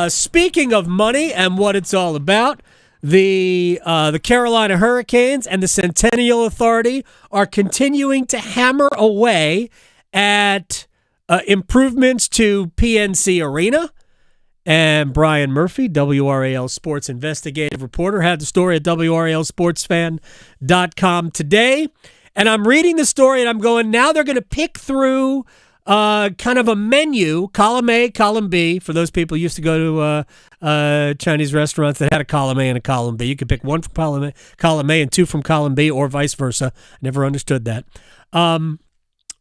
Speaking of money and what it's all about, the Carolina Hurricanes and the Centennial Authority are continuing to hammer away at improvements to PNC Arena. And Brian Murphy, WRAL Sports Investigative Reporter, had the story at WRALSportsFan.com today. And I'm reading the story and I'm going, now they're going to pick through kind of a menu, column A, column B. For those people who used to go to Chinese restaurants that had a column A and a column B. You could pick one from column A and two from column B, or vice versa. Never understood that.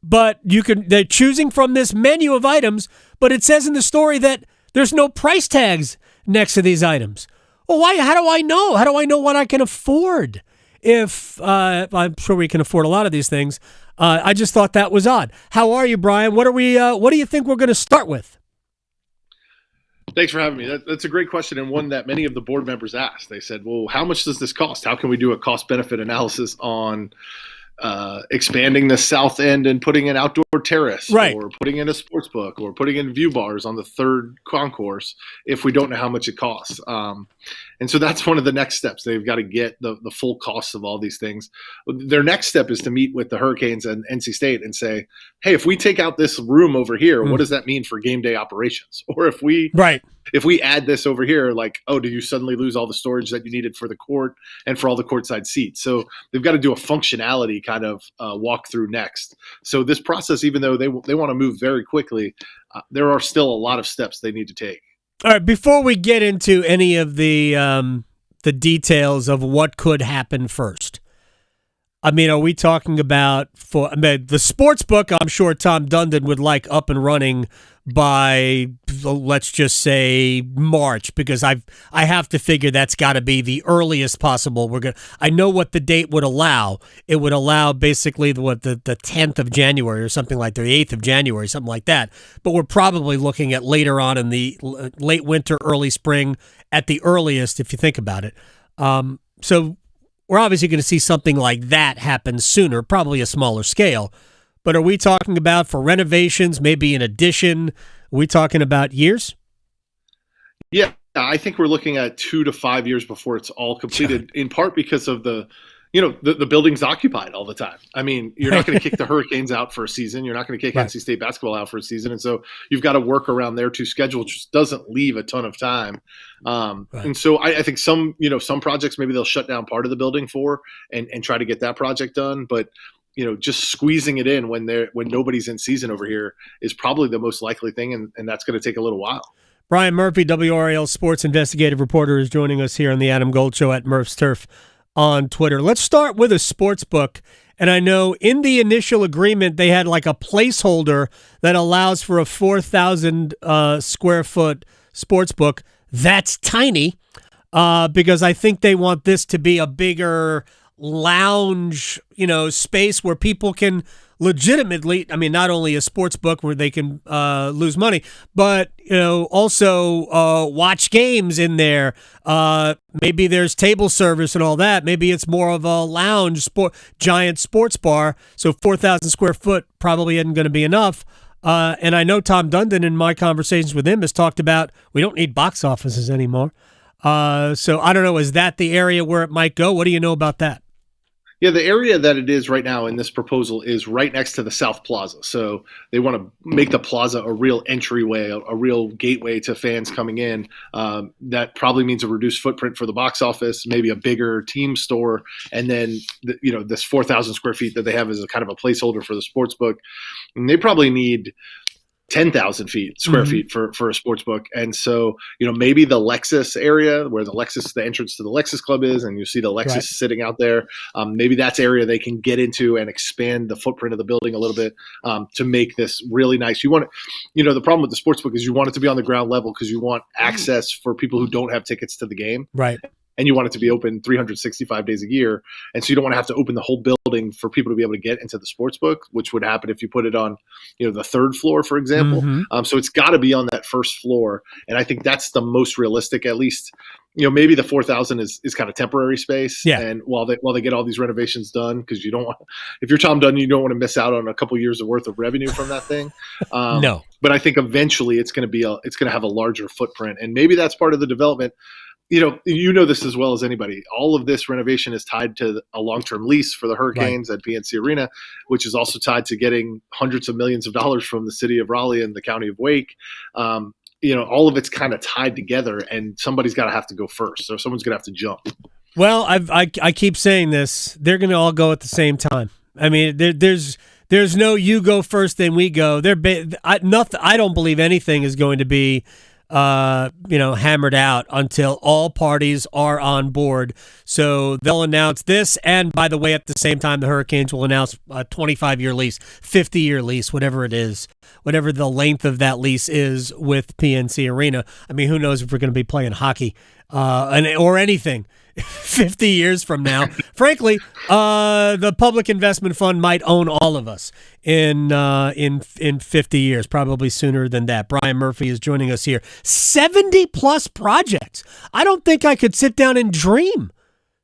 But they're choosing from this menu of items, but it says in the story that there's no price tags next to these items. Well, why? How do I know? How do I know what I can afford? If I'm sure we can afford a lot of these things. I just thought that was odd. How are you, Brian? What do you think we're going to start with? Thanks for having me. That's a great question, and one that many of the board members asked. They said, well, how much does this cost? How can we do a cost-benefit analysis on expanding the south end and putting an outdoor terrace, right, or putting in a sports book, or putting in view bars on the third concourse if we don't know how much it costs? And so that's one of the next steps. They've got to get the full costs of all these things. Their next step is to meet with the Hurricanes and NC State and say, hey, if we take out this room over here, what does that mean for game day operations? Or if we add this over here, like, oh, do you suddenly lose all the storage that you needed for the court and for all the courtside seats? So they've got to do a functionality kind of walkthrough next. So this process, even though they want to move very quickly, there are still a lot of steps they need to take. All right, before we get into any of the details of what could happen first, I mean, are we talking about the sports book? I'm sure Tom Dundon would like up and running by, let's just say, March, because I have to figure that's got to be the earliest possible. I know what the date would allow. It would allow basically the 10th of January or something like that, the 8th of January, something like that. But we're probably looking at later on in the late winter, early spring at the earliest, if you think about it. So we're obviously going to see something like that happen sooner, probably a smaller scale. But are we talking about, for renovations, maybe an addition, are we talking about years? Yeah, I think we're looking at 2 to 5 years before it's all completed, in part because of the building's occupied all the time. I mean, you're not going to kick the Hurricanes out for a season. You're not going to kick NC State basketball out for a season. And so you've got to work around their two schedules, which doesn't leave a ton of time. And so I think some projects, maybe they'll shut down part of the building for and try to get that project done. But just squeezing it in when nobody's in season over here is probably the most likely thing, and that's going to take a little while. Brian Murphy, WRAL Sports Investigative Reporter, is joining us here on the Adam Gold Show at Murph's Turf on Twitter. Let's start with a sports book. And I know in the initial agreement, they had like a placeholder that allows for a 4,000 square foot sports book. That's tiny because I think they want this to be a bigger lounge, space where people can legitimately, I mean, not only a sports book where they can lose money, but also watch games in there. Maybe there's table service and all that. Maybe it's more of a lounge, giant sports bar. So 4,000 square foot probably isn't going to be enough. And I know Tom Dundon, in my conversations with him, has talked about we don't need box offices anymore. So I don't know. Is that the area where it might go? What do you know about that? Yeah, the area that it is right now in this proposal is right next to the South Plaza. So they want to make the plaza a real entryway, a real gateway to fans coming in. That probably means a reduced footprint for the box office, maybe a bigger team store, and then this 4,000 square feet that they have is a kind of a placeholder for the sports book. And they probably need 10,000 square feet for a sports book. And so, maybe the Lexus area where the entrance to the Lexus Club is, and you see the Lexus sitting out there. Maybe that's area they can get into and expand the footprint of the building a little bit to make this really nice. You want it, the problem with the sports book is you want it to be on the ground level because you want access for people who don't have tickets to the game. Right. And you want it to be open 365 days a year. And so you don't want to have to open the whole building for people to be able to get into the sports book, which would happen if you put it on, the third floor, for example. So it's got to be on that first floor. And I think that's the most realistic, at least, maybe the 4,000 is kind of temporary space. Yeah. And while they get all these renovations done, because you don't want, if you're Tom Dunn, you don't want to miss out on a couple years of worth of revenue from that thing. No. But I think eventually it's going to have a larger footprint, and maybe that's part of the development. You know this as well as anybody. All of this renovation is tied to a long-term lease for the Hurricanes at PNC Arena, which is also tied to getting hundreds of millions of dollars from the city of Raleigh and the county of Wake. All of it's kind of tied together, and somebody's got to have to go first. So someone's going to have to jump. Well, I keep saying this. They're going to all go at the same time. I mean, there's no you go first, then we go. I don't believe anything is going to be hammered out until all parties are on board. So they'll announce this, and by the way, at the same time, the Hurricanes will announce a 25-year lease, 50-year lease, whatever it is, whatever the length of that lease is with PNC Arena. I mean, who knows if we're going to be playing hockey or anything 50 years from now. Frankly, the Public Investment Fund might own all of us in 50 years, probably sooner than that. Brian Murphy is joining us here. 70-plus projects. I don't think I could sit down and dream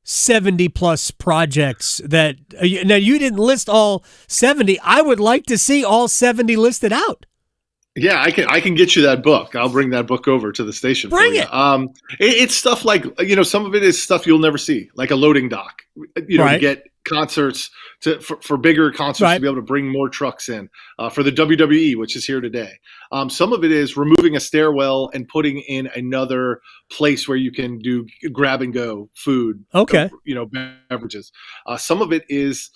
70-plus projects that now you didn't list all 70. I would like to see all 70 listed out. Yeah, I can get you that book. I'll bring that book over to the station. Bring it. It's stuff like, some of it is stuff you'll never see, like a loading dock. To get concerts for bigger concerts to be able to bring more trucks in for the WWE, which is here today. Some of it is removing a stairwell and putting in another place where you can do grab and go food. Okay. Beverages. Some of it is,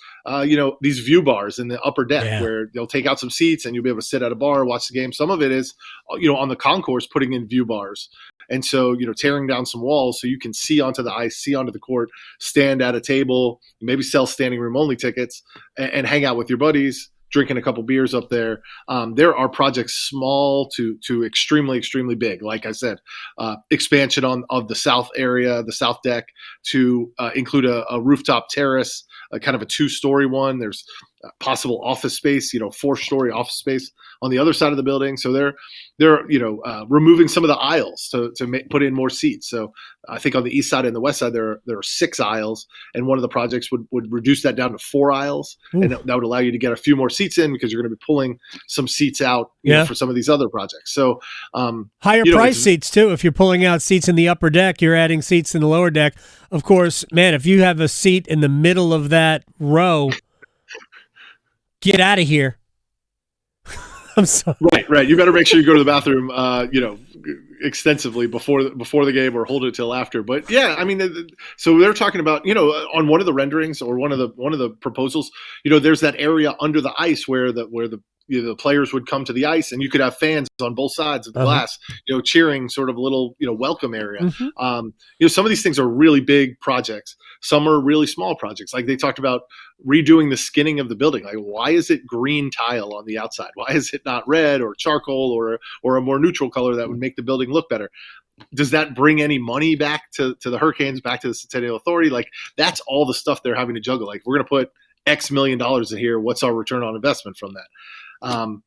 these view bars in the upper deck where they'll take out some seats and you'll be able to sit at a bar, watch the game. Some of it is, on the concourse, putting in view bars. And so, tearing down some walls so you can see onto the ice, see onto the court, stand at a table, maybe sell standing room only tickets and hang out with your buddies, drinking a couple beers up there. There are projects small to extremely, extremely big. Like I said, expansion of the south area, the south deck to include a rooftop terrace, kind of a 2-story one. There's possible office space, 4-story office space on the other side of the building. So they're removing some of the aisles to put in more seats. So I think on the east side and the west side, there are 6 aisles, and one of the projects would reduce that down to 4 aisles. Ooh. And that would allow you to get a few more seats in because you're going to be pulling some seats out for some of these other projects. So higher price seats too. If you're pulling out seats in the upper deck, you're adding seats in the lower deck. Of course, man, if you have a seat in the middle of that row, get out of here. I'm sorry. Right. You better make sure you go to the bathroom, extensively before the game or hold it till after. But yeah, I mean, so they're talking about, on one of the renderings or one of the proposals, there's that area under the ice where the players would come to the ice, and you could have fans on both sides of the glass, cheering, sort of a little, welcome area. Mm-hmm. Some of these things are really big projects. Some are really small projects. Like they talked about redoing the skinning of the building. Like, why is it green tile on the outside? Why is it not red or charcoal or a more neutral color that would make the building look better? Does that bring any money back to the Hurricanes, back to the Centennial Authority? Like, that's all the stuff they're having to juggle. Like, we're going to put X million dollars in here. What's our return on investment from that?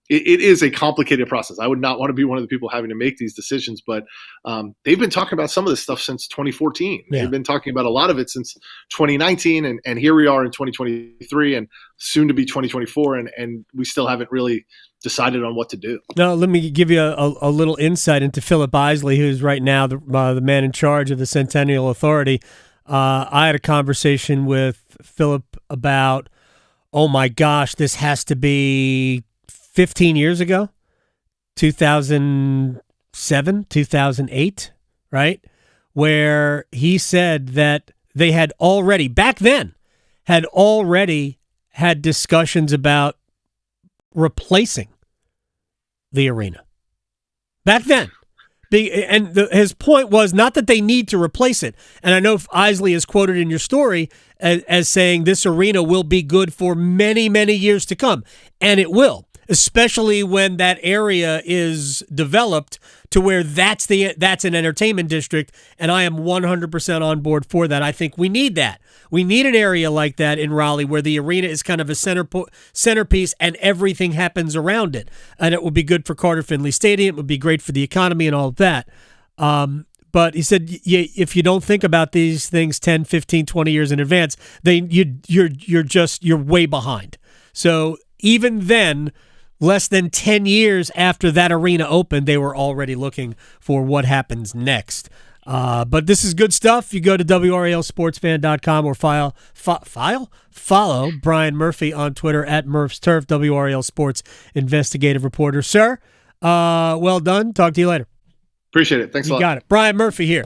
It is a complicated process. I would not want to be one of the people having to make these decisions, but they've been talking about some of this stuff since 2014. Yeah. They've been talking about a lot of it since 2019, and here we are in 2023 and soon to be 2024, and we still haven't really decided on what to do. Now, let me give you a little insight into Philip Isley, who's right now the man in charge of the Centennial Authority. I had a conversation with Philip about, oh my gosh, this has to be 15 years ago, 2007, 2008, right? Where he said that they had already, back then, had discussions about replacing the arena. Back then. And his point was not that they need to replace it. And I know Isley is quoted in your story as saying this arena will be good for many, many years to come. And it will, especially when that area is developed to where that's an entertainment district. And I am 100% on board for that. I think we need that. We need an area like that in Raleigh where the arena is kind of a centerpiece and everything happens around it. And it would be good for Carter Finley Stadium. It would be great for the economy and all of that. But he said, if you don't think about these things 10, 15, 20 years in advance, then you're way behind. So even then, less than 10 years after that arena opened, they were already looking for what happens next. But this is good stuff. You go to WRALSportsFan.com or follow Brian Murphy on Twitter at MurphsTurf, WRAL Sports Investigative Reporter. Sir, well done. Talk to you later. Appreciate it. Thanks a lot. You got it. Brian Murphy here.